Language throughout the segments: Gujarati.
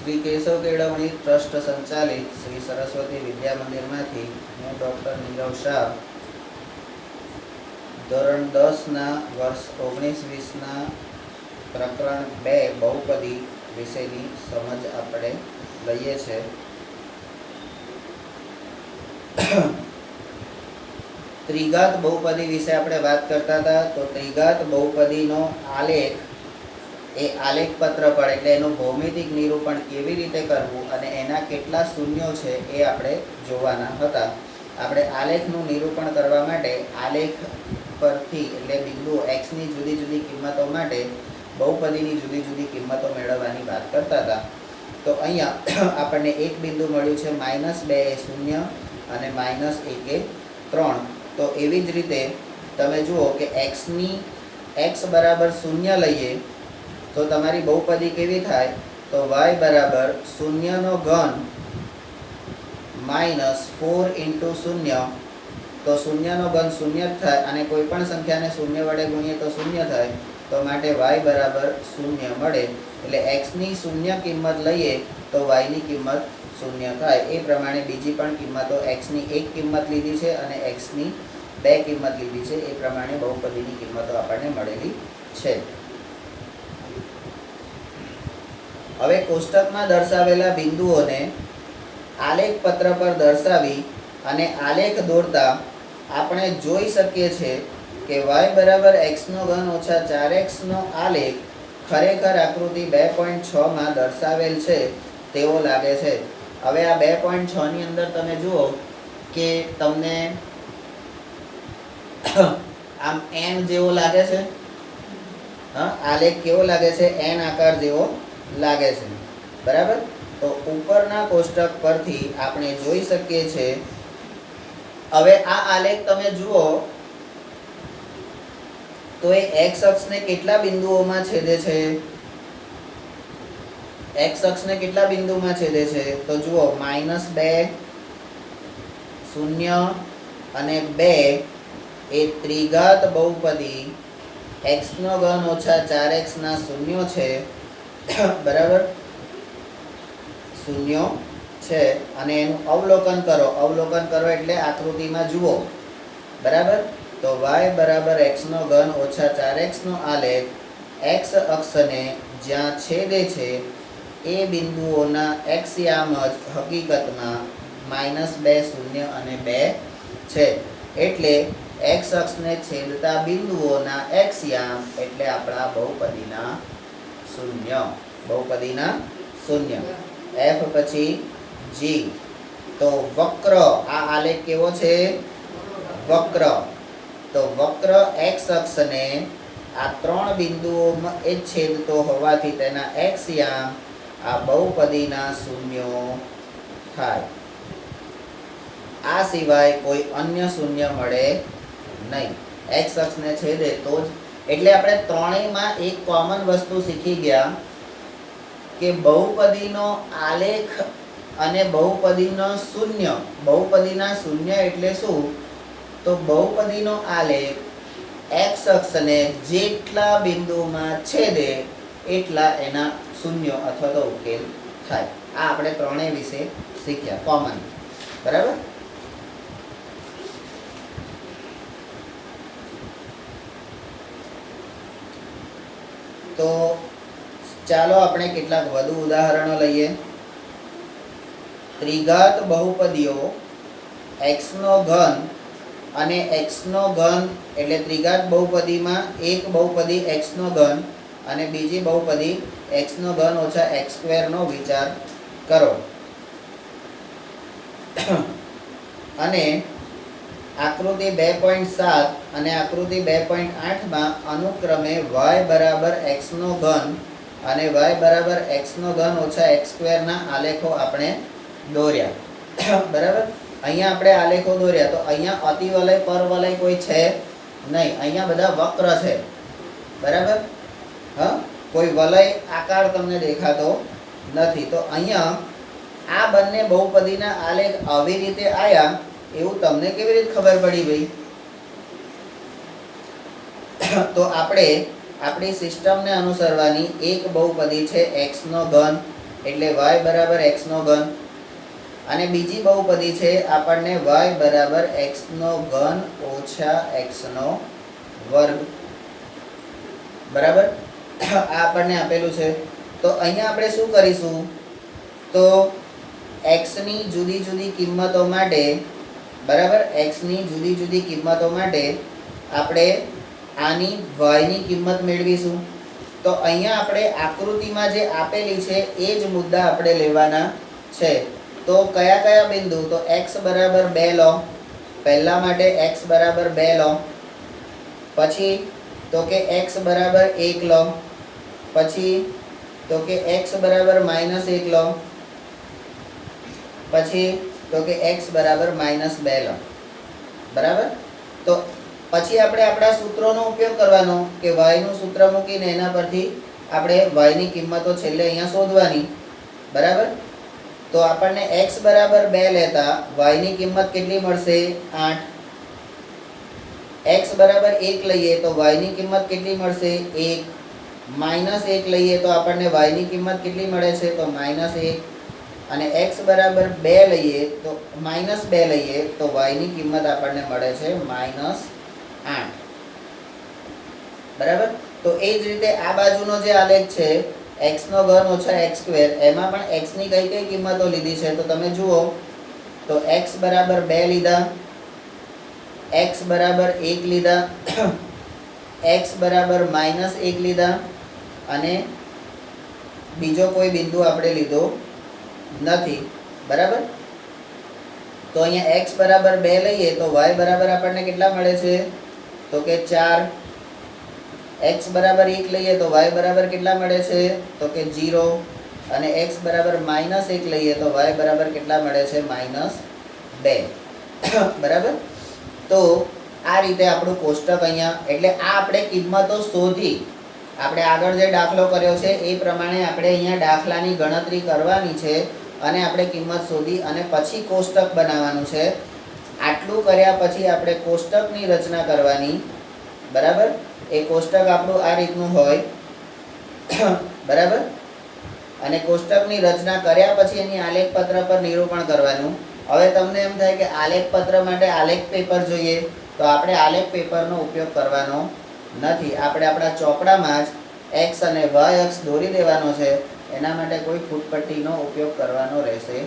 શ્રી કેશવ કેળવણી ટ્રસ્ટ સંચાલિત શ્રી સરસ્વતી વિદ્યા મંદિરમાંથી હું ડૉક્ટર નીરવ શાહ ધોરણ 10ના વર્ષ 19-20ના પ્રકરણ 2 બહુપદી વિશેની સમજ આપણે લઈએ છીએ. ત્રિઘાત બહુપદી વિશે આપણે વાત કરતા હતા. તો ત્રિઘાત બહુપદીનો આલેખ એ આલેખ પત્ર પર એટલે એનું ભૌમિતિક નિરૂપણ કેવી રીતે કરવું અને એના કેટલા શૂન્યો છે એ આપણે જોવાના હતા. આપણે આલેખનું નિરૂપણ કરવા માટે આલેખ પરથી એટલે બિંદુ એક્સની જુદી જુદી કિંમતો માટે બહુપદીની જુદી જુદી કિંમતો મેળવવાની વાત કરતા હતા. તો અહીંયા આપણને એક બિંદુ મળ્યું છે -2 એ શૂન્ય અને -1 એ 3. તો એવી જ રીતે તમે જુઓ કે x બરાબર 0 લઈએ તો તમારી બહુપદી કેવી થાય? તો y બરાબર 0 નો ઘન -4 × 0. તો 0 નો ઘન 0 જ થાય અને કોઈ પણ સંખ્યાને 0 વડે ગુણીએ તો 0 થાય. તો માટે y બરાબર 0 મળે. એટલે x ની 0 કિંમત લઈએ તો y ની કિંમત 0 થાય. એ પ્રમાણે બીજી પણ કિંમતો x ની 1 કિંમત લીધી છે અને x ની 2 કિંમત લીધી છે. એ પ્રમાણે બહુપદીની કિંમતો આપણને મળેલી છે. હવે કોષ્ટકમાં દર્શાવેલા બિંદુઓને આલેખ પત્ર પર દર્શાવી અને આલેખ દોરતા આપણે જોઈ શકીએ છીએ કે y બરાબર x3 - 4x નો આલેખ ખરેખર આકૃતિ 2.6 માં દર્શાવેલ છે તેવો લાગે છે. હવે આ 2.6 ની અંદર તમે જુઓ કે તમને આમ n જેવો લાગે છે. આલેખ કેવો લાગે છે? n આકાર જેવો લાગે છે. બરાબર. તો ઉપરના કોષ્ટક પરથી આપણે જોઈ શકીએ છીએ. હવે આ આલેખ તમે જુઓ તો એ x અક્ષને કેટલા બિંદુઓમાં છેદે છે? x અક્ષને કેટલા બિંદુમાં છેદે છે? તો જુઓ -2 0 અને 2 એ ત્રિઘાત બહુપદી x3 - 4x ના શૂન્યો છે. બરાબર, શૂન્યો છે. અને એનું અવલોકન કરો એટલે આકૃતિમાં જુઓ. બરાબર. તો y બરાબર x3 - 4x નો આલેખ x અક્ષને જ્યાં છેદે છે એ બિંદુઓના x યામ જ હકીકતમાં -2 0 અને 2 છે. એટલે x અક્ષને છેદતા બિંદુઓના x યામ એટલે આપણા બહુપદીના શૂન્ય. f પછી g. તો વક્ર, આ આલેખ કેવો છે? વક્ર. તો વક્ર x અક્ષને આ 3 બિંદુઓમાં એ છેદતો હોવાથી તેના x યામ આ બહુપદીના શૂન્યો થાય. આ સિવાય કોઈ અન્ય શૂન્ય મળે નહીં. x અક્ષને છેદે તો જ. એટલે આપણે ત્રણેયમાં એક કોમન વસ્તુ શીખી ગયા કે બહુપદીનો આલેખ અને બહુપદીનો શૂન્ય. બહુપદીના શૂન્ય એટલે શું? તો બહુપદીનો આલેખ x અક્ષને જેટલા બિંદુમાં છેદે એટલા એના શૂન્યો અથવા તો ઉકેલ થાય. આ આપણે ત્રણેય વિશે શીખ્યા કોમન. બરાબર. તો ચાલો આપણે કેટલાક વધુ ઉદાહરણો લઈએ. ત્રિઘાત બહુપદીઓ x3 અને x3 એટલે ત્રિઘાત બહુપદીમાં એક બહુપદી x3 અને બીજી બહુપદી x3 - x2 નો વિચાર કરો. અને આકૃતિ 2.7 અને આકૃતિ 2.8 માં અનુક્રમે y બરાબર x3 અને y બરાબર x3 - x2 ના આલેખો આપણે દોર્યા. બરાબર. અહીંયા આપણે આલેખો દોર્યા તો અહીંયા અતિવલય પરવલય કોઈ છે નહીં. અહીંયા બધા વક્ર છે. બરાબર. કોઈ વલય આકાર તમને દેખાતો નથી. તો અહીંયા આ બંને બહુપદીના આલેખ આવી રીતે આયા એવું તમને કેવી રીતે ખબર પડી ભાઈ? તો આપણે આપણી સિસ્ટમને અનુસરવાની. એક બહુપદી છે x3 એટલે y બરાબર x નો ઘન, અને બીજી બહુપદી છે આપણને y બરાબર x નો ઘન ઓછા x નો વર્ગ, બરાબર. આ આપણને આપેલું છે. તો અહીંયા આપણે શું કરીશું, તો x ની જુદી જુદી કિંમતો માટે, બરાબર, x ની જુદી જુદી કિંમતો માટે આપણે આની y ની કિંમત મેળવીશું. તો અહીંયા આપણે આકૃતિમાં જે આપેલી છે એ જ મુદ્દા આપણે લેવાના છે. તો કયા કયા બિંદુ, તો x બરાબર 2 લો, પહેલા માટે x બરાબર 2 લો, પછી તો કે x બરાબર 1 લો, પછી તો કે x બરાબર -1 લો, પછી તો કે x બરાબર -2 લો, બરાબર. તો પછી આપણે આપણા સૂત્રોનો ઉપયોગ કરવાનો કે y નું સૂત્ર મૂકીને એના પરથી આપણે y ની કિંમતો છેલ્લે અહીંયા શોધવાની, બરાબર. તો આપણને x બરાબર 2 લેતા y ની કિંમત કેટલી મળશે, 8. x બરાબર 1 લઈએ તો y ની કિંમત કેટલી મળશે, 1. -1 લઈએ તો આપણને y ની કિંમત કેટલી મળે છે, તો -1. અને x બરાબર 2 લઈએ તો -2 લઈએ તો y ની કિંમત આપણને મળે છે -8, બરાબર. તો એ જ રીતે આ બાજુનો જે આલેખ છે x નો ઘન ઓછા x², એમાં પણ x ની કઈ કઈ કિંમતો લીધી છે તો તમે જુઓ. તો x બરાબર 2 લીધા, x બરાબર 1 લીધા, x બરાબર -1 લીધા, અને બીજો કોઈ બિંદુ આપણે લીધો નથી, બરાબર. તો અહીંયા x બરાબર 2 લઈએ તો y બરાબર આપણને કેટલા મળે છે, તો કે 4. x બરાબર 1 લઈએ તો y બરાબર કેટલા મળે છે, તો કે 0. અને x બરાબર -1 લઈએ તો y બરાબર કેટલા મળે છે, -2, બરાબર. તો આ રીતે આપણું કોષ્ટક અહીંયા, એટલે આ આપણે કિંમતો શોધી, આપણે આગળ જે દાખલો કર્યો છે એ પ્રમાણે આપણે અહીંયા દાખલાની ગણતરી કરવાની છે અને આપણે કિંમત શોધી અને પછી કોષ્ટક બનાવવાનું છે. આટલું કર્યા પછી આપણે કોષ્ટકની રચના કરવાની, બરાબર. એ કોષ્ટક આપણું આ રીતનું હોય, બરાબર. અને કોષ્ટકની રચના કર્યા પછી એની આલેખ પત્ર પર નિરૂપણ કરવાનું. હવે તમને એમ થાય કે આલેખ પત્ર માટે આલેખ પેપર જોઈએ, તો આપણે આલેખ પેપરનો ઉપયોગ કરવાનો નથી. આપણે આપણા ચોપડામાં જ x અને y અક્ષ દોરી દેવાનો છે. એના માટે કોઈ ફૂટપટ્ટીનો ઉપયોગ કરવાનો રહેશે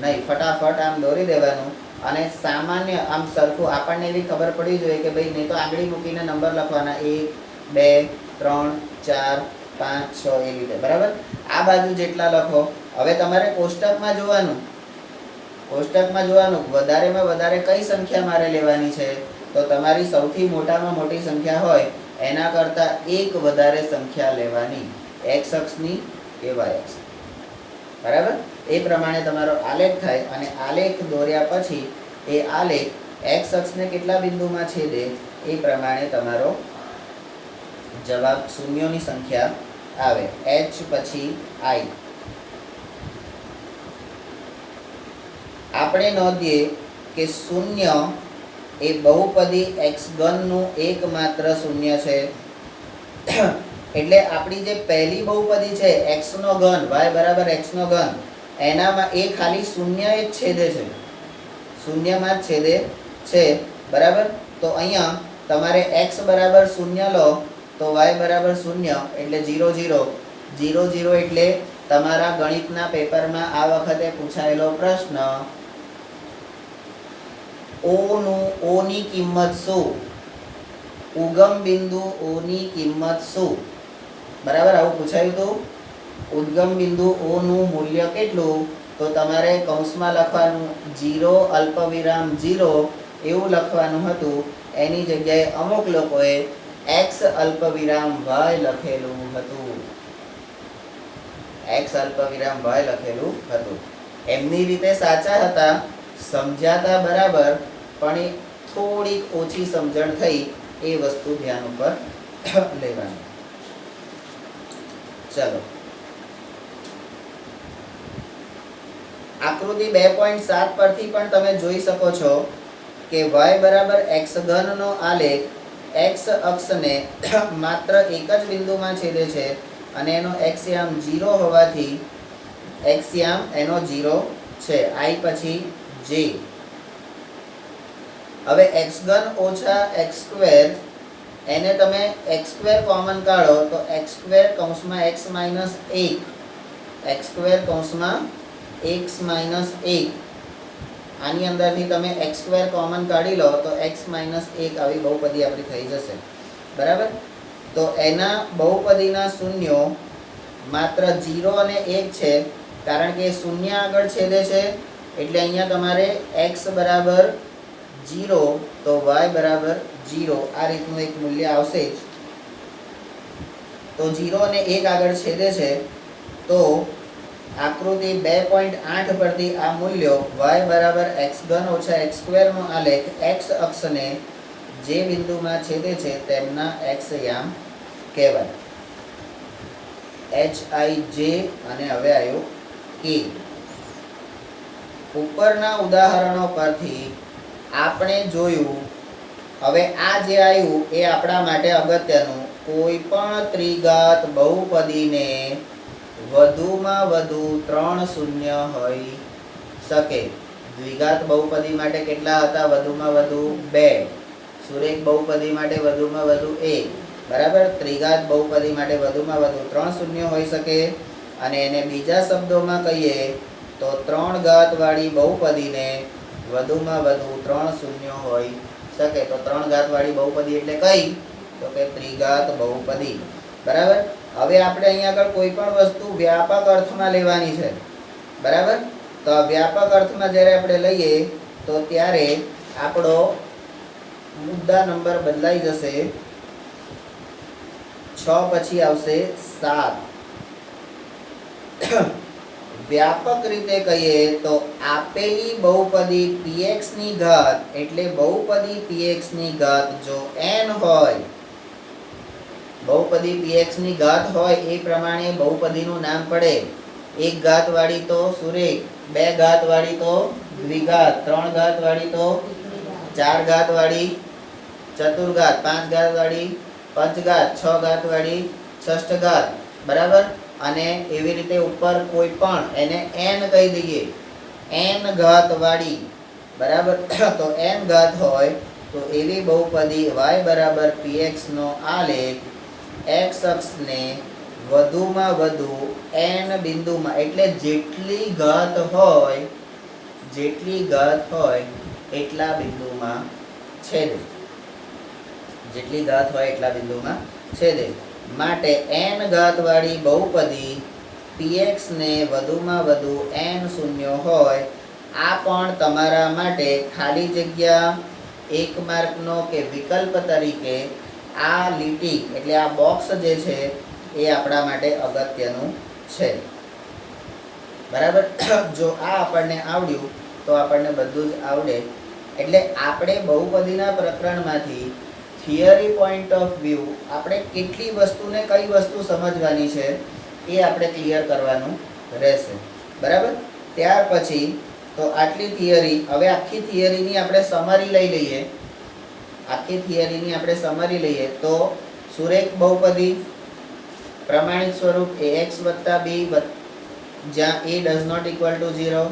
નહીં. ફટાફટ આમ દોરી દેવાનું અને સામાન્ય આમ સરખું આપણને એવી ખબર પડી જોઈએ કે ભાઈ નહીં તો આંગળી મૂકીને નંબર લખવાના, 1 2 3 4 5 6 એ રીતે, બરાબર. આ બાજુ જેટલા લખો. હવે તમારે કોષ્ટકમાં જોવાનું, કોષ્ટકમાં જોવાનું વધારેમાં વધારે કઈ સંખ્યા મારે લેવાની છે, તો તમારી સૌથી મોટામાં મોટી સંખ્યા હોય એના કરતાં એક વધારે સંખ્યા લેવાની, x અક્ષની કે y અક્ષ, બરાબર. એ પ્રમાણે તમારો આલેખ થાય અને આલેખ દોર્યા પછી એ આલેખ x અક્ષને કેટલા બિંદુમાં છેદે એ પ્રમાણે તમારો જવાબ શૂન્યોની સંખ્યા આવે, h પછી i. આપણે નોંધીએ કે શૂન્ય એ બહુપદી x3 નું એકમાત્ર શૂન્ય છે. એટલે આપણી જે પહેલી બહુપદી છે x નો ઘન, y બરાબર x નો ઘન, એનામાં એ ખાલી શૂન્ય જ છેદે છે, શૂન્યમાં જ છેદે છે, બરાબર. તો અહીંયા તમારે x બરાબર 0 લો તો y બરાબર 0 એટલે 0 0 0 0 એટલે તમારા ગણિતના પેપરમાં આ વખતે પૂછાયેલો પ્રશ્ન, O ની કિંમત શું, ઉગમ બિંદુ O ની કિંમત શું, બરાબર. આવું પૂછાયું હતું. ઉદ્ગમ બિંદુ O નું મૂલ્ય કેટલું, તો તમારે કૌંસમાં લખવાનું 0 અલ્પવિરામ 0 એવું લખવાનું હતું. એની જગ્યાએ અમુક લોકોએ x અલ્પવિરામ y લખેલું હતું, x અલ્પવિરામ y લખેલું હતું. એમની રીતે સાચા હતા, સમજાતા બરાબર, પણ એ થોડીક ઓછી સમજણ થઈ, એ વસ્તુ ધ્યાન ઉપર લેવાની. ચલો, આકૃતિ 2.7 પરથી પણ તમે જોઈ શકો છો કે y બરાબર x3 નો આલેખ x અક્ષને માત્ર એક જ બિંદુમાં છેદે છે અને એનો x આમ 0 હોવાથી x યામ એનો 0 છે, i પછી j. હવે x ઘન ઓછા x સ્ક્વેર એને તમે x સ્ક્વેર કોમન કાઢો તો x સ્ક્વેર કૌંસમાં x માઇનસ 1, x સ્ક્વેર કૌંસમાં x માઇનસ 1, આની અંદરથી તમે x સ્ક્વેર કોમન કાઢી લો તો x માઇનસ 1 આવી બહુપદી આપણી થઈ જશે. બરાબર. તો એના બહુપદીના શૂન્યો માત્ર 0 અને 1 છે, કારણ કે શૂન્ય આગળ છેદે છે એટલે અહીંયા તમારે x બરાબર 0 તો y બરાબર 0 આ રીતનું એક મૂલ્ય આવશે જ. તો 0 અને 1 આગળ છેદે છે તો આકૃતિ 2.8 પરથી આ મૂલ્યો y બરાબર x ઘન ઓછા x સ્ક્વેર નો આલેખ x અક્ષને જે બિંદુમાં છેદે છે તેમના x યામ કહેવાય. hij અને હવે આવ્યો k. ઉપરના ઉદાહરણો પરથી આપણે જોયું. હવે આ જે આવ્યું એ આપણા માટે અગત્યનું, કોઈ પણ ત્રિઘાત બહુપદીને વધુમાં વધુ 3 શૂન્ય હોઈ શકે. દ્વિઘાત બહુપદી માટે કેટલા હતા? વધુમાં વધુ 2. સુરેખ બહુપદી માટે વધુમાં વધુ 1. બરાબર. ત્રિઘાત બહુપદી માટે વધુમાં વધુ 3 શૂન્ય હોઈ શકે. અને એને બીજા શબ્દોમાં કહીએ તો 3 ઘાત વાળી બહુપદીને વધુમાં વધુ 3 શૂન્ય હોઈ શકે. તો 3 ઘાત વાળી બહુપદી એટલે કઈ? તો કે ત્રિઘાત બહુપદી. બરાબર. હવે આપણે અહીંયા આગળ કોઈ પણ વસ્તુ વ્યાપક અર્થમાં લેવાની છે. બરાબર. તો આ વ્યાપક અર્થમાં જ્યારે આપણે લઈએ તો ત્યારે આપણો મુદ્દા નંબર બદલાઈ જશે. 6 પછી આવશે 7. વ્યાપક રીતે કહીએ તો આપેલી બહુપદી px ની ઘાત એટલે બહુપદી px ની ઘાત જો n હોય, બહુપદી px ની ઘાત હોય એ પ્રમાણે બહુપદીનું નામ પડે. 1 ઘાત વાળી તો સુરેખ, 2 ઘાત વાળી તો દ્વિઘાત, 3 ઘાત વાળી તો 4 ઘાત વાળી ચતુર્ઘાત, 5 ઘાત વાળી પંચઘાત, 6 ઘાત વાળી ષષ્ઠઘાત. બરાબર. અને એવી રીતે ઉપર કોઈ પણ એને n કહી દઈએ, n ઘાત વાળી. બરાબર. તો n ઘાત હોય તો એવી બહુપદી y બરાબર px નો આલેખ x અક્ષને વધુમાં વધુ n બિંદુમાં એટલે જેટલી ઘાત હોય એટલા બિંદુમાં છેદે. જેટલી ઘાત હોય એટલા બિંદુમાં છેદે. માટે n ઘાત વાળી બહુપદી px ને વધુમાં વધુ n શૂન્ય હોય. આ પણ તમારા માટે ખાલી જગ્યા 1 માર્કનો કે વિકલ્પ તરીકે આ લીટી એટલે આ બોક્સ જે છે એ આપણા માટે અગત્યનું છે. બરાબર. જો આ આપણને આવડ્યું તો આપણને બધું જ આવડે. એટલે આપણે બહુપદીના પ્રકરણમાંથી થિયરી પોઈન્ટ ઓફ વ્યૂ આપણે કેટલી વસ્તુને કઈ વસ્તુ સમજવાની છે એ આપણે ક્લિયર કરવાનું રહેશે. બરાબર. ત્યાર પછી તો આટલી થિયરી. હવે આખી થિયરીની આપણે સમરી લઈ લઈએ. તો સુરેખ બહુપદી પ્રમાણિત સ્વરૂપ ax + b જ્યાં a does not equal to 0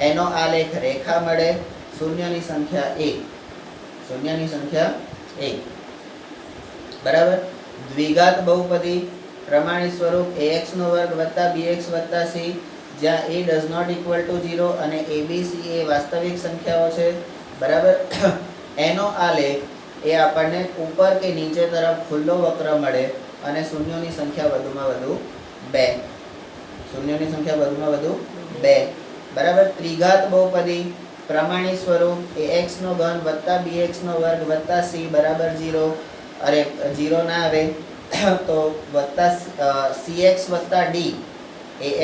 એનો આલેખ રેખા મળે. શૂન્યની સંખ્યા 1. બરાબર. દ્વિઘાત બહુપદી પ્રમાણિત સ્વરૂપ ax² + bx + c જ્યાં a does not equal to 0 અને abc એ વાસ્તવિક સંખ્યાઓ છે. બરાબર. એનો આલેખ એ આપણને ઉપર કે નીચે તરફ ખુલ્લો વક્ર મળે અને શૂન્યોની સંખ્યા વધુમાં વધુ 2. બરાબર. ત્રિઘાત બહુપદી પ્રમાણિત સ્વરૂપ ax3 + bx² + c બરાબર 0. અરે 0 ના આવે તો cx + d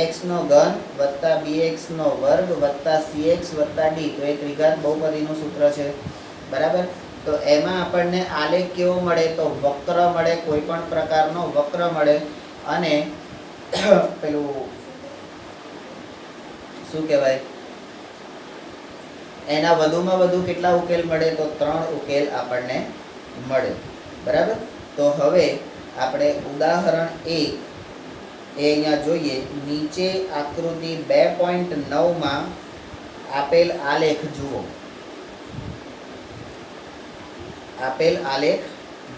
ax3 + bx² + cx + d તો એ ત્રિઘાત બહુપદીનું સૂત્ર છે. બરાબર. તો એમાં આપણને આલેખ કેવો મળે? તો વક્ર મળે, કોઈ પણ પ્રકારનો વક્ર મળે. અને પેલું શું કહેવાય, એના વધુમાં વધુ કેટલા ઉકેલ મળે? તો 3 ઉકેલ આપણને મળે. બરાબર. તો હવે આપણે ઉદાહરણ 1 એ અહીંયા જોઈએ. નીચે આકૃતિ 2.9 આપેલ આલેખ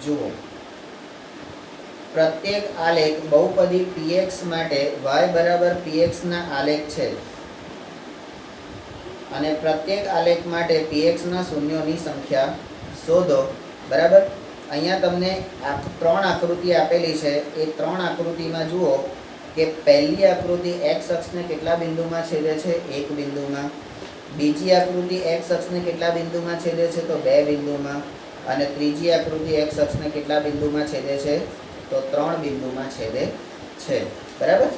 જુઓ. પ્રત્યેક આલેખ બહુપદી px માટે y બરાબર px ના આલેખ છે અને પ્રત્યેક આલેખ માટે px ના શૂન્યોની સંખ્યા શોધો. બરાબર. અહીંયા તમને ત્રણ આકૃતિ આપેલી છે. એ ત્રણ આકૃતિમાં જુઓ કે પહેલી આકૃતિ x અક્ષને કેટલા બિંદુમાં છેદે છે? એક બિંદુમાં. બીજી આકૃતિ x અક્ષને કેટલા બિંદુમાં છેદે છે? તો બે બિંદુમાં. અને ત્રીજી આકૃતિ x અક્ષને કેટલા બિંદુમાં છેદે છે? તો ત્રણ બિંદુમાં છેદે છે. બરાબર.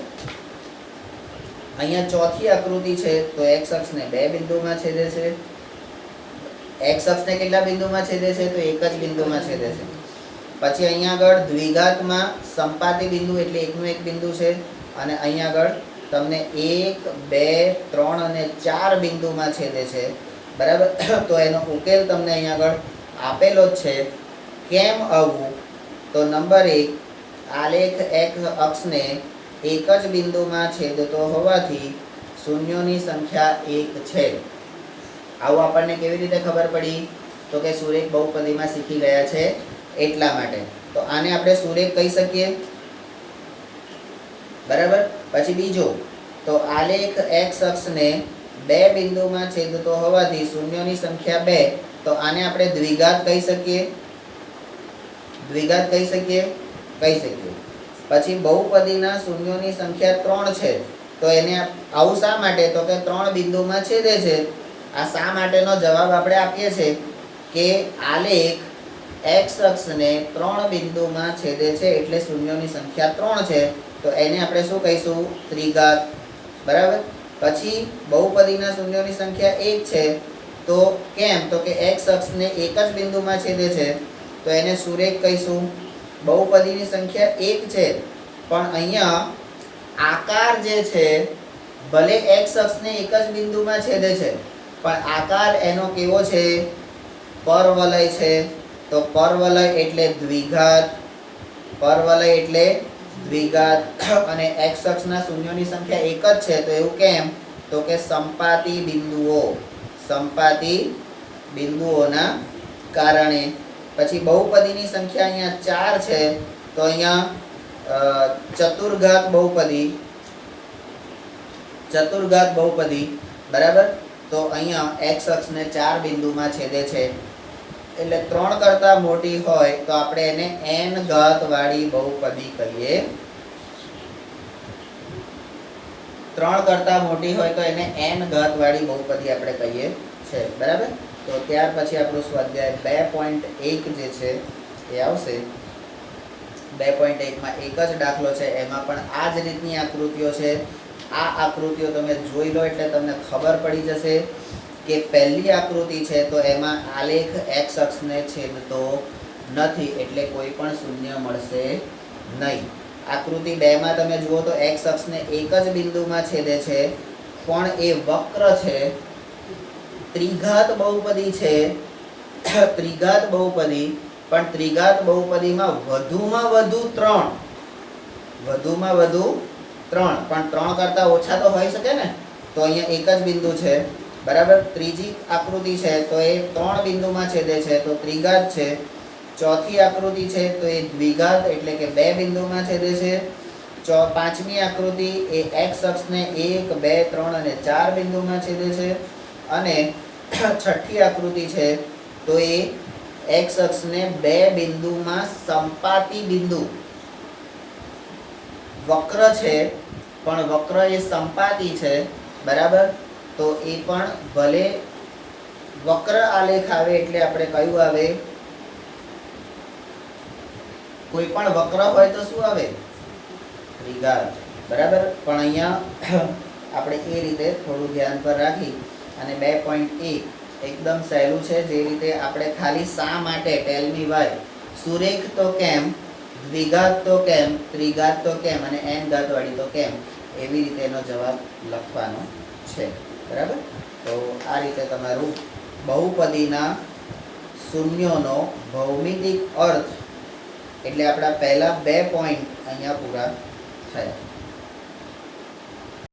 અહીંયા ચોથી આકૃતિ છે તો x અક્ષને બે બિંદુમાં છેદે છે. x અક્ષને કેટલા બિંદુમાં છેદે છે? તો એક જ બિંદુમાં છેદે છે. પછી અહીંયા આગળ દ્વિઘાતમાં સંપાતી બિંદુ એટલે એકનું એક બિંદુ છે અને અહીંયા આગળ તમને 1 2 3 અને 4 બિંદુમાં છેદે છે. બરાબર. તો એનો ઉકેલ તમને અહીંયા આગળ આપેલો જ છે. કેમ આવું? તો નંબર 1, આલેખ x અક્ષને એક જ બિંદુમાં છેદતો હોવાથી શૂન્યોની સંખ્યા 1 છે. આવું આપણને કેવી રીતે ખબર પડી? તો કે સુરેખ બહુપદીમાં શીખી ગયા છે એટલા માટે. તો આને આપણે સુરેખ કહી શકીએ. બરાબર. પછી બીજો, તો આલેખ x અક્ષને બે બિંદુમાં છેદતો હોવાથી શૂન્યોની સંખ્યા 2. તો આને આપણે દ્વિઘાત કહી શકીએ. કહી શકીએ. પછી બહુપદીના શૂન્યોની સંખ્યા 3 છે. તો એને આવું શા માટે? તો કે 3 બિંદુમાં છેદે છે. આ શા માટેનો જવાબ આપણે આપીએ છીએ કે આલેખ x અક્ષને 3 બિંદુમાં છેદે છે એટલે શૂન્યોની સંખ્યા 3 છે. તો એને આપણે શું કહીશું? ત્રિઘાત. બરાબર. પછી બહુપદીના શૂન્યોની સંખ્યા 1 છે. તો કેમ? તો કે x અક્ષને એક જ બિંદુમાં છેદે છે. તો એને સુરેખ કહીશું. બહુપદીની સંખ્યા 1 છે પણ અહીંયા આકાર જે છે ભલે x અક્ષને એક જ બિંદુમાં છેદે છે પણ આકાર એનો કેવો છે? પરવલય છે. તો પરવલય એટલે દ્વિઘાત. અને x અક્ષના શૂન્યોની સંખ્યા 1 જ છે. તો એવું કેમ? તો કે સંપાતી બિંદુઓના કારણે. પછી બહુપદીની સંખ્યા અહીંયા 4 છે. તો અહીંયા ચતુર્ઘાત બહુપદી. બરાબર. તો અહીંયા x અક્ષને 4 બિંદુમાં છેદે છે એટલે 3 કરતાં મોટી હોય તો આપણે એને n ઘાત વાળી બહુપદી કહીએ. 3 કરતાં મોટી હોય તો એને n ઘાત વાળી બહુપદી આપણે કહીએ છે. બરાબર. તો ત્યાર પછી આપણું સ્વાધ્યાય 2.1 જે છે એ આવશે. 2.1 માં એક જ દાખલો છે. એમાં પણ આ જ રીતની આકૃતિઓ છે. આ આકૃતિઓ તમે જોઈ લો એટલે તમને ખબર પડી જશે કે પહેલી આકૃતિ છે તો એમાં આલેખ x અક્ષને છેદતો નથી એટલે કોઈ પણ શૂન્ય મળશે નહીં. આકૃતિ 2 માં તમે જુઓ તો x અક્ષને એક જ બિંદુમાં છેદે છે પણ એ વક્ર છે. ત્રિઘાત બહુપદી છે. પણ ત્રિઘાત બહુપદીમાં વધુમાં વધુ 3 પણ 3 કરતાં ઓછા તો હોઈ શકે ને. તો અહીંયા એક જ બિંદુ છે. બરાબર. ત્રીજી આકૃતિ છે તો એ 3 બિંદુમાં છેદે છે તો ત્રિઘાત છે. ચોથી આકૃતિ છે તો એ દ્વિઘાત એટલે કે 2 બિંદુમાં છેદે છે. પાંચમી આકૃતિ એ x અક્ષને 1 2 3 અને 4 બિંદુમાં છેદે છે. અને છઠ્ઠી આકૃતિ છે તો એ x અક્ષને 2 બિંદુમાં સંપાતી બિંદુ. વક્ર છે પણ વક્ર એ સંપાતી છે. બરાબર. તો એ પણ ભલે વક્ર આલેખ આવે એટલે આપણે કયું આવે? કોઈ પણ વક્ર હોય તો શું આવે? ત્રિઘાત. બરાબર. પણ અહીંયા આપણે એ રીતે થોડું ધ્યાન પર રાખી અને 2.1 એકદમ સહેલું છે. જે રીતે આપણે ખાલી શા માટે ટેલ મી વાય, સુરેખ તો કેમ, દ્વિઘાત તો કેમ, ત્રિઘાત તો કેમ અને n ઘાત વાળી તો કેમ, એવી રીતે એનો જવાબ લખવાનો છે. બરાબર. તો આ રીતે તમારું બહુપદીના શૂન્યોનો ભૌમિતિક અર્થ એટલે આપણા પહેલા 2 પોઈન્ટ અહીંયા પૂરા થયા.